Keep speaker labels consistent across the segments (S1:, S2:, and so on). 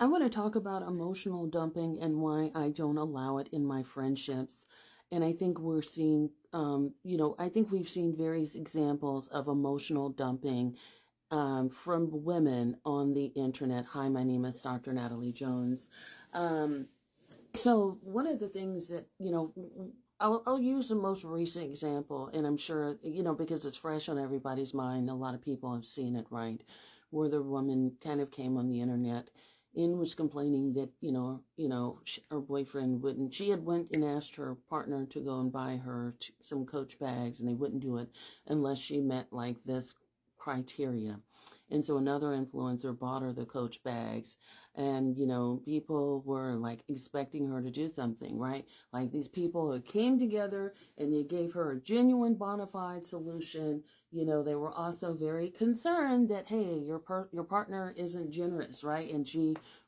S1: I want to talk about emotional dumping and why I don't allow it in my friendships. And I think we're seeing, I think we've seen various examples of emotional dumping from women on the internet. Hi, my name is Dr. Natalie Jones. Um, so, one of the things that, I'll use the most recent example, and I'm sure, because it's fresh on everybody's mind, a lot of people have seen it, right? Where the woman kind of came on the internet and was complaining that, her boyfriend wouldn't, she had went and asked her partner to go and buy her some Coach bags, and they wouldn't do it unless she met like this criteria. And so another influencer bought her the Coach bags, and people were like expecting her to do something, right? Like these people who came together and they gave her a genuine bona fide solution. They were also very concerned that, hey, your partner isn't generous, right? And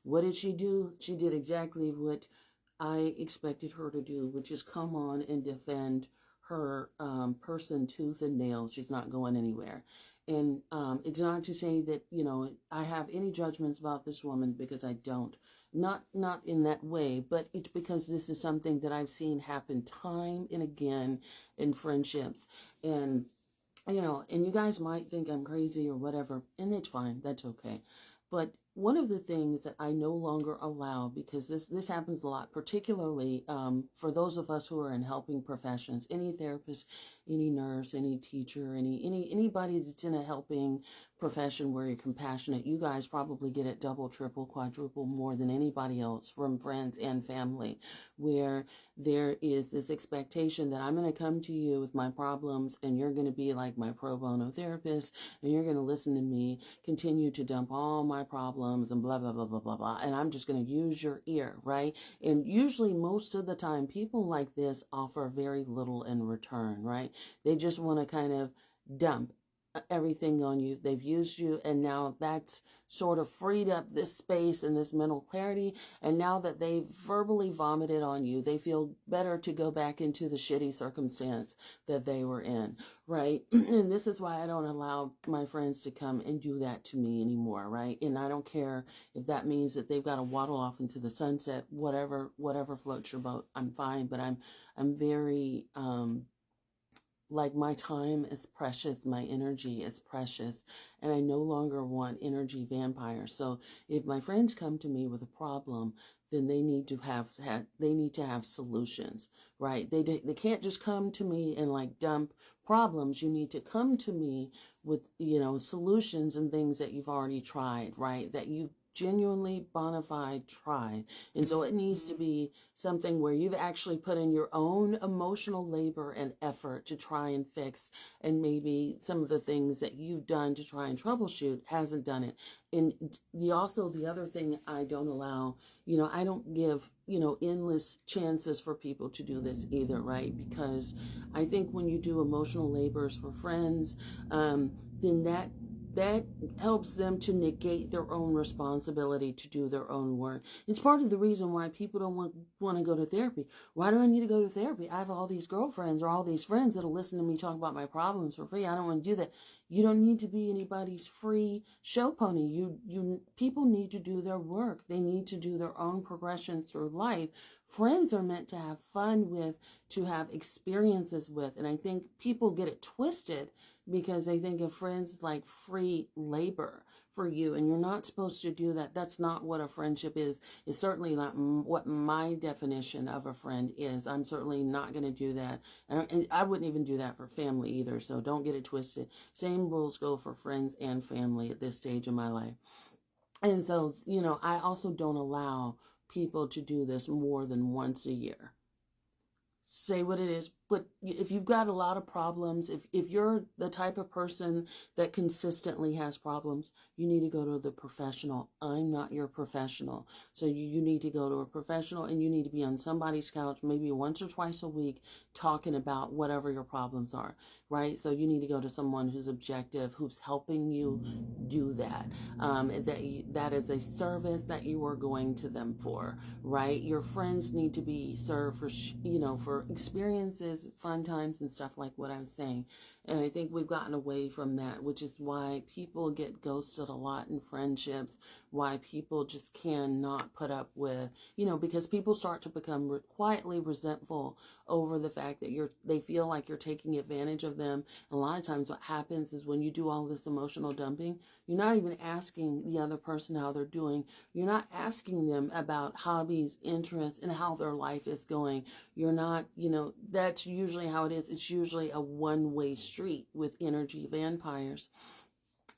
S1: what did she do? She did exactly what I expected her to do, which is come on and defend her person tooth and nail. She's not going anywhere. And it's not to say that, I have any judgments about this woman, because I don't. Not in that way, but it's because this is something that I've seen happen time and again in friendships. And, and you guys might think I'm crazy or whatever, and it's fine. That's okay. But one of the things that I no longer allow, because this happens a lot, particularly for those of us who are in helping professions, any therapist, any nurse, any teacher, anybody that's in a helping profession where you're compassionate, you guys probably get it double, triple, quadruple more than anybody else from friends and family, where there is this expectation that I'm going to come to you with my problems and you're going to be like my pro bono therapist and you're going to listen to me, continue to dump all my problems and blah, blah, blah, blah, blah, blah. And I'm just going to use your ear, right? And usually most of the time, people like this offer very little in return, right? They just want to kind of dump everything on you. They've used you, and now that's sort of freed up this space and this mental clarity. And now that they've verbally vomited on you, they feel better to go back into the shitty circumstance that they were in, right? And this is why I don't allow my friends to come and do that to me anymore, right? And I don't care if that means that they've got to waddle off into the sunset, whatever floats your boat. I'm fine, but I'm very like, my time is precious, my energy is precious, and I no longer want energy vampires. So if my friends come to me with a problem, then they need to have solutions, right? They can't just come to me and like dump problems. You need to come to me with, solutions and things that you've already tried, right? That you've genuinely bona fide tried. And so it needs to be something where you've actually put in your own emotional labor and effort to try and fix, and maybe some of the things that you've done to try and troubleshoot hasn't done it. And the other thing I don't allow, I don't give, endless chances for people to do this either, right? Because I think when you do emotional labors for friends, then that helps them to negate their own responsibility to do their own work. It's part of the reason why people don't want to go to therapy. Why do I need to go to therapy? I have all these girlfriends or all these friends that'll listen to me talk about my problems for free. I don't want to do that. You don't need to be anybody's free show pony. People need to do their work. They need to do their own progression through life. Friends are meant to have fun with, to have experiences with. And I think people get it twisted because they think of friends like free labor for you, and you're not supposed to do that. That's not what a friendship is. It's certainly not what my definition of a friend is. I'm certainly not going to do that. And I wouldn't even do that for family either, so don't get it twisted. Same rules go for friends and family at this stage of my life. And so, I also don't allow people to do this more than once a year. Say what it is. But if you've got a lot of problems, if you're the type of person that consistently has problems, you need to go to the professional. I'm not your professional. So you need to go to a professional, and you need to be on somebody's couch maybe once or twice a week talking about whatever your problems are, right? So you need to go to someone who's objective, who's helping you do that. That is a service that you are going to them for, right? Your friends need to be served for experiences, fun times, and stuff like what I'm saying. And I think we've gotten away from that, which is why people get ghosted a lot in friendships, why people just cannot put up with, because people start to become quietly resentful over the fact that they feel like you're taking advantage of them. And a lot of times what happens is when you do all this emotional dumping, you're not even asking the other person how they're doing. You're not asking them about hobbies, interests, and how their life is going. You're not, that's usually how it is. It's usually a one-way street with energy vampires.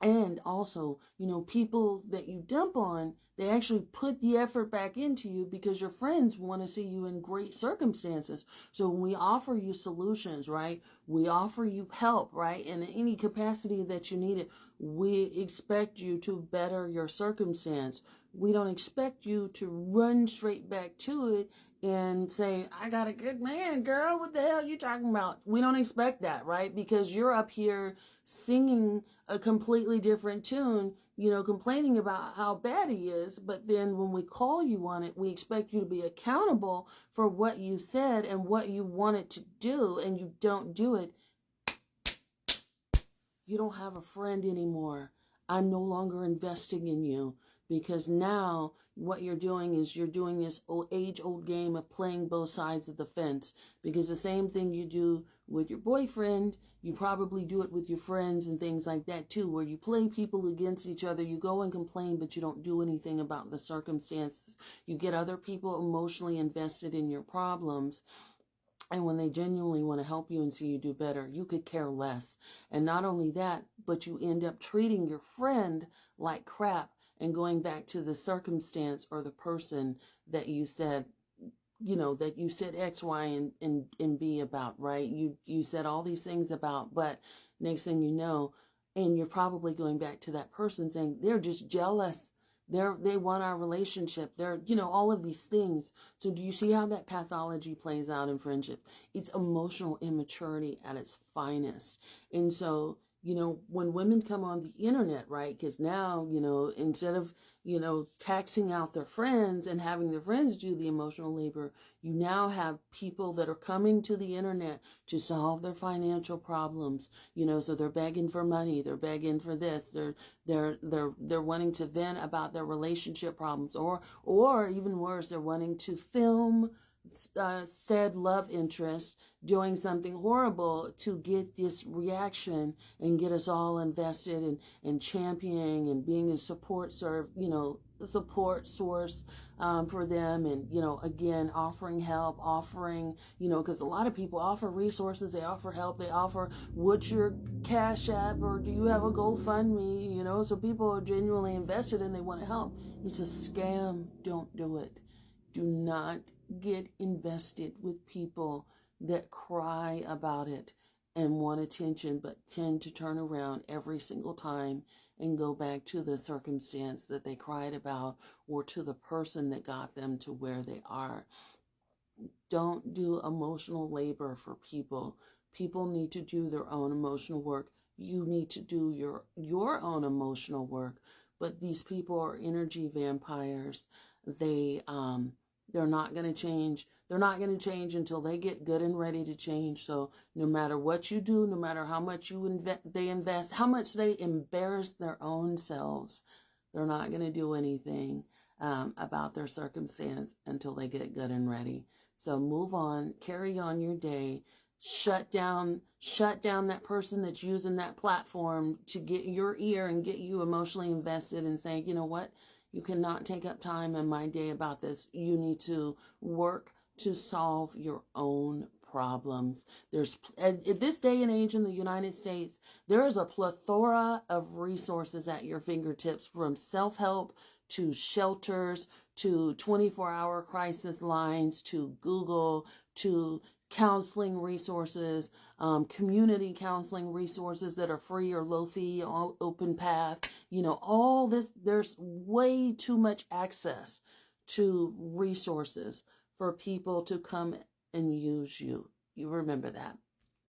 S1: And also, people that you dump on, they actually put the effort back into you because your friends want to see you in great circumstances. So when we offer you solutions, right? We offer you help, right? In any capacity that you need it, we expect you to better your circumstance. We don't expect you to run straight back to it and say, I got a good man, girl. What the hell are you talking about? We don't expect that, right? Because you're up here singing a completely different tune, complaining about how bad he is. But then when we call you on it, we expect you to be accountable for what you said and what you wanted to do, and you don't do it. You don't have a friend anymore. I'm no longer investing in you, because now what you're doing is you're doing this age-old game of playing both sides of the fence. Because the same thing you do with your boyfriend, you probably do it with your friends and things like that too, where you play people against each other. You go and complain, but you don't do anything about the circumstances. You get other people emotionally invested in your problems. And when they genuinely want to help you and see you do better, you could care less. And not only that, but you end up treating your friend like crap and going back to the circumstance or the person that you said, that you said X, Y, and B about, right? You said all these things about, but next thing you know, and you're probably going back to that person saying, they're just jealous. They want our relationship. They're, all of these things. So do you see how that pathology plays out in friendship? It's emotional immaturity at its finest. And so, when women come on the internet, right? Because now, instead of, taxing out their friends and having their friends do the emotional labor, you now have people that are coming to the internet to solve their financial problems. So they're begging for money, they're begging for this, they're wanting to vent about their relationship problems, or even worse, they're wanting to film said love interest doing something horrible to get this reaction and get us all invested in championing and being a support source for them, and again, offering help, offering, because a lot of people offer resources, they offer help, they offer, what's your Cash App, or do you have a GoFundMe, so people are genuinely invested and they want to help. It's a scam. Don't do it. Do not get invested with people that cry about it and want attention, but tend to turn around every single time and go back to the circumstance that they cried about, or to the person that got them to where they are. Don't do emotional labor for people. People need to do their own emotional work. You need to do your own emotional work. But these people are energy vampires. They're not going to change. They're not going to change until they get good and ready to change. So no matter what you do, no matter how much they invest, how much they embarrass their own selves, they're not going to do anything about their circumstance until they get good and ready. So move on, carry on your day, shut down that person that's using that platform to get your ear and get you emotionally invested, and say, you know what? You cannot take up time in my day about this. You need to work to solve your own problems. At this day and age in the United States, there is a plethora of resources at your fingertips, from self-help to shelters to 24-hour crisis lines to Google to counseling resources, community counseling resources that are free or low fee, open path, all this. There's way too much access to resources for people to come and use you. You remember that.